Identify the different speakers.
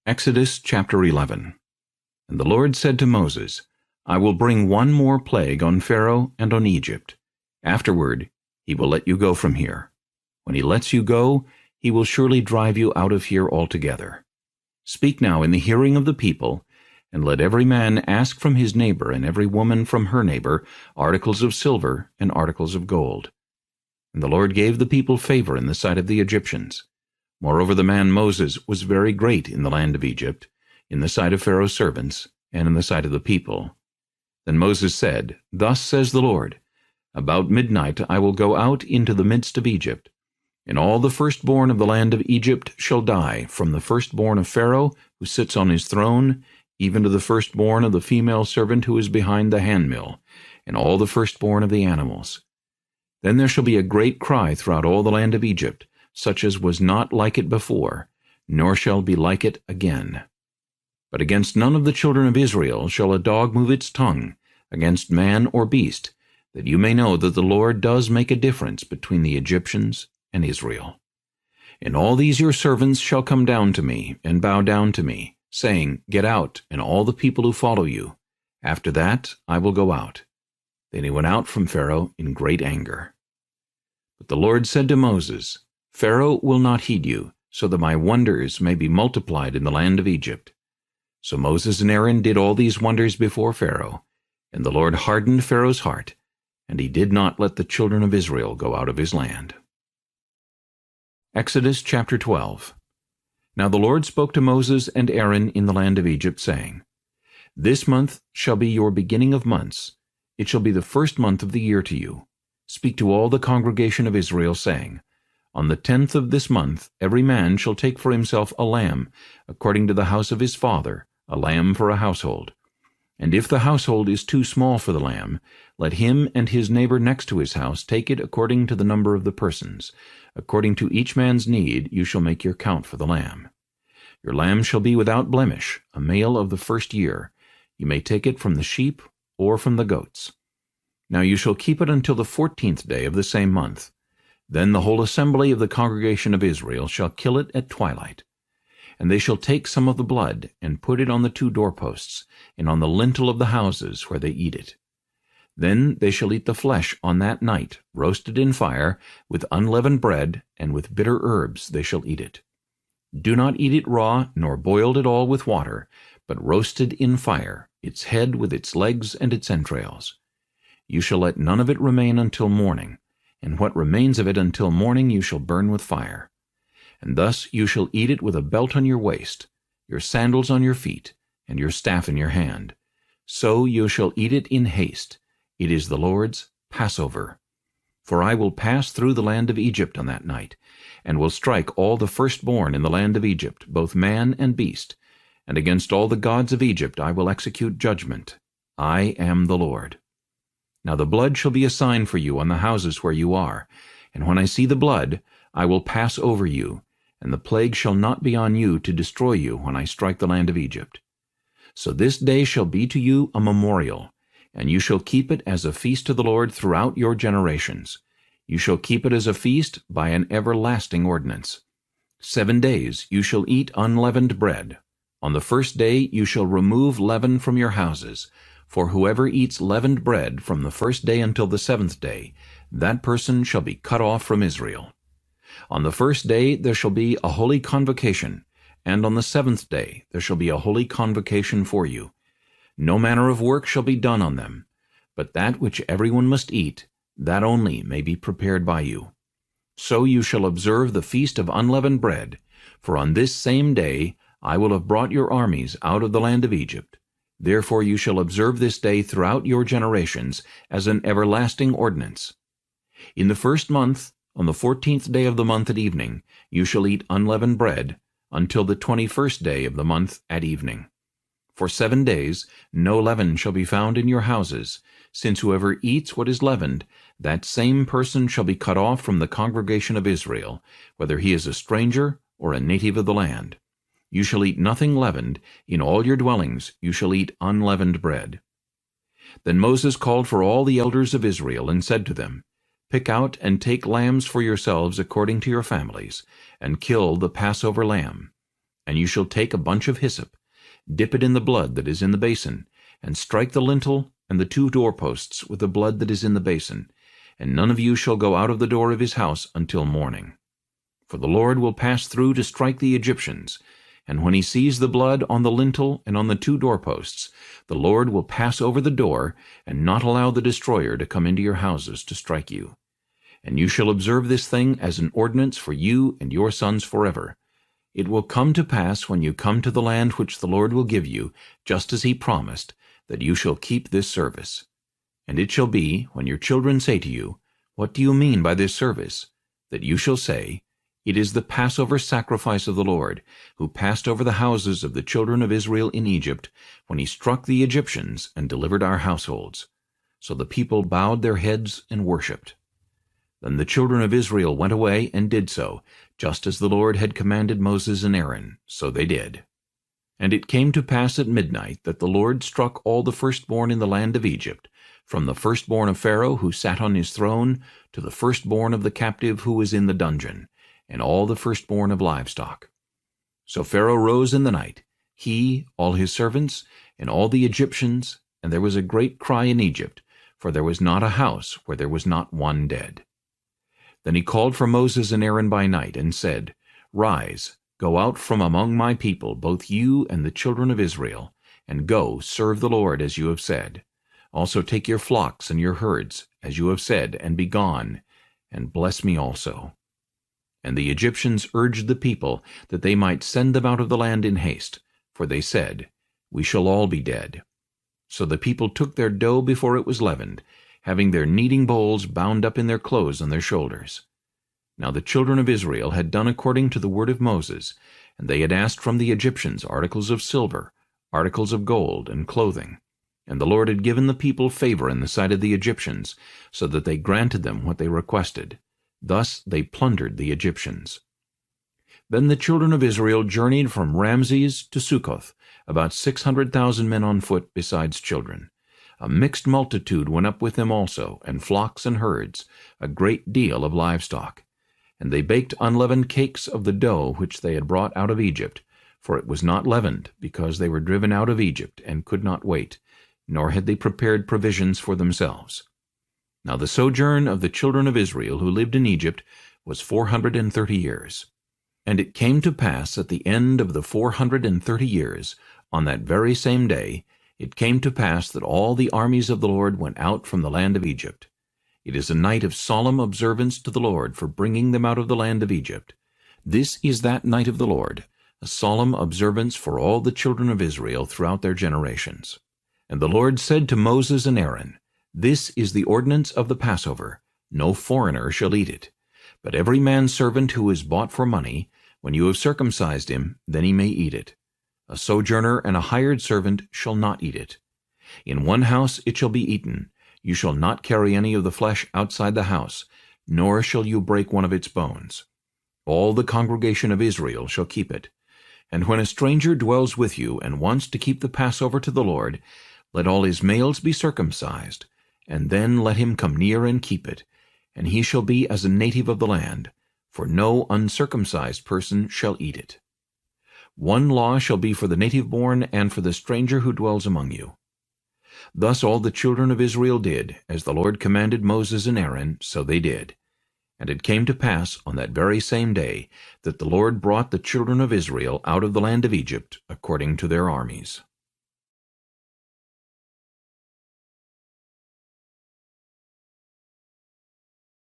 Speaker 1: Exodus chapter 11. And the Lord said to Moses, I will bring one more plague on Pharaoh and on Egypt. Afterward he will let you go from here. When he lets you go, he will surely drive you out of here altogether. Speak now in the hearing of the people, and let every man ask from his neighbor and every woman from her neighbor articles of silver and articles of gold. And the Lord gave the people favor in the sight of the Egyptians. Moreover, the man Moses was very great in the land of Egypt, in the sight of Pharaoh's servants, and in the sight of the people. Then Moses said, Thus says the Lord, About midnight I will go out into the midst of Egypt, and all the firstborn of the land of Egypt shall die, from the firstborn of Pharaoh, who sits on his throne, even to the firstborn of the female servant who is behind the handmill, and all the firstborn of the animals. Then there shall be a great cry throughout all the land of Egypt, such as was not like it before, nor shall be like it again. But against none of the children of Israel shall a dog move its tongue, against man or beast, that you may know that the Lord does make a difference between the Egyptians and Israel. And all these your servants shall come down to me, and bow down to me, saying, Get out, and all the people who follow you. After that I will go out. Then he went out from Pharaoh in great anger. But the Lord said to Moses, Pharaoh will not heed you, so that my wonders may be multiplied in the land of Egypt. So Moses and Aaron did all these wonders before Pharaoh, and the Lord hardened Pharaoh's heart, and he did not let the children of Israel go out of his land. Exodus chapter 12. Now the Lord spoke to Moses and Aaron in the land of Egypt, saying, This month shall be your beginning of months. It shall be the first month of the year to you. Speak to all the congregation of Israel, saying, On the 10th of this month every man shall take for himself a lamb, according to the house of his father, a lamb for a household. And if the household is too small for the lamb, let him and his neighbor next to his house take it according to the number of the persons. According to each man's need you shall make your count for the lamb. Your lamb shall be without blemish, a male of the first year. You may take it from the sheep or from the goats. Now you shall keep it until the 14th day of the same month. Then the whole assembly of the congregation of Israel shall kill it at twilight. And they shall take some of the blood, and put it on the 2 doorposts, and on the lintel of the houses where they eat it. Then they shall eat the flesh on that night, roasted in fire, with unleavened bread, and with bitter herbs they shall eat it. Do not eat it raw, nor boiled at all with water, but roasted in fire, its head with its legs and its entrails. You shall let none of it remain until morning, and what remains of it until morning you shall burn with fire. And thus you shall eat it with a belt on your waist, your sandals on your feet, and your staff in your hand. So you shall eat it in haste. It is the Lord's Passover. For I will pass through the land of Egypt on that night, and will strike all the firstborn in the land of Egypt, both man and beast, and against all the gods of Egypt I will execute judgment. I am the Lord. Now the blood shall be a sign for you on the houses where you are, and when I see the blood, I will pass over you, and the plague shall not be on you to destroy you when I strike the land of Egypt. So this day shall be to you a memorial, and you shall keep it as a feast to the Lord throughout your generations. You shall keep it as a feast by an everlasting ordinance. 7 days you shall eat unleavened bread. On the first day you shall remove leaven from your houses. For whoever eats leavened bread from the first day until the 7th day, that person shall be cut off from Israel. On the first day there shall be a holy convocation, and on the 7th day there shall be a holy convocation for you. No manner of work shall be done on them, but that which everyone must eat, that only may be prepared by you. So you shall observe the feast of unleavened bread, for on this same day I will have brought your armies out of the land of Egypt. Therefore you shall observe this day throughout your generations as an everlasting ordinance. In the 1st month, on the 14th day of the month at evening, you shall eat unleavened bread, until the 21st day of the month at evening. For 7 days no leaven shall be found in your houses, since whoever eats what is leavened, that same person shall be cut off from the congregation of Israel, whether he is a stranger or a native of the land. You shall eat nothing leavened. In all your dwellings you shall eat unleavened bread. Then Moses called for all the elders of Israel, and said to them, Pick out and take lambs for yourselves according to your families, and kill the Passover lamb. and you shall take a bunch of hyssop, dip it in the blood that is in the basin, and strike the lintel and the 2 doorposts with the blood that is in the basin, and none of you shall go out of the door of his house until morning. For the Lord will pass through to strike the Egyptians, and when he sees the blood on the lintel and on the 2 doorposts, the Lord will pass over the door, and not allow the destroyer to come into your houses to strike you. And you shall observe this thing as an ordinance for you and your sons forever. It will come to pass when you come to the land which the Lord will give you, just as he promised, that you shall keep this service. And it shall be, when your children say to you, What do you mean by this service? That you shall say, It is the Passover sacrifice of the Lord, who passed over the houses of the children of Israel in Egypt, when he struck the Egyptians and delivered our households. So the people bowed their heads and worshipped. Then the children of Israel went away and did so, just as the Lord had commanded Moses and Aaron, so they did. And it came to pass at midnight that the Lord struck all the firstborn in the land of Egypt, from the firstborn of Pharaoh who sat on his throne, to the firstborn of the captive who was in the dungeon, and all the firstborn of livestock. So Pharaoh rose in the night, he, all his servants, and all the Egyptians, and there was a great cry in Egypt, for there was not a house where there was not one dead. Then he called for Moses and Aaron by night, and said, Rise, go out from among my people, both you and the children of Israel, and go, serve the Lord as you have said. Also take your flocks and your herds, as you have said, and be gone, and bless me also. And the Egyptians urged the people that they might send them out of the land in haste, for they said, We shall all be dead. So the people took their dough before it was leavened, having their kneading bowls bound up in their clothes on their shoulders. Now the children of Israel had done according to the word of Moses, and they had asked from the Egyptians articles of silver, articles of gold, and clothing. And the Lord had given the people favor in the sight of the Egyptians, so that they granted them what they requested. Thus they plundered the Egyptians. Then the children of Israel journeyed from Ramses to Succoth, about 600,000 men on foot besides children. A mixed multitude went up with them also, and flocks and herds, a great deal of livestock. And they baked unleavened cakes of the dough which they had brought out of Egypt, for it was not leavened, because they were driven out of Egypt, and could not wait, nor had they prepared provisions for themselves. Now the sojourn of the children of Israel who lived in Egypt was 430 years. And it came to pass at the end of the 430 years, on that very same day, it came to pass that all the armies of the Lord went out from the land of Egypt. It is a night of solemn observance to the Lord for bringing them out of the land of Egypt. This is that night of the Lord, a solemn observance for all the children of Israel throughout their generations. And the Lord said to Moses and Aaron, This is the ordinance of the Passover. No foreigner shall eat it. But every man's servant who is bought for money, when you have circumcised him, then he may eat it. A sojourner and a hired servant shall not eat it. In one house it shall be eaten. You shall not carry any of the flesh outside the house, nor shall you break one of its bones. All the congregation of Israel shall keep it. And when a stranger dwells with you and wants to keep the Passover to the Lord, let all his males be circumcised, and then let him come near and keep it, and he shall be as a native of the land, for no uncircumcised person shall eat it. One law shall be for the native-born and for the stranger who dwells among you. Thus all the children of Israel did, as the Lord commanded Moses and Aaron, so they did. And it came to pass on that very same day that the Lord brought the children of Israel out of the land of Egypt according to their armies.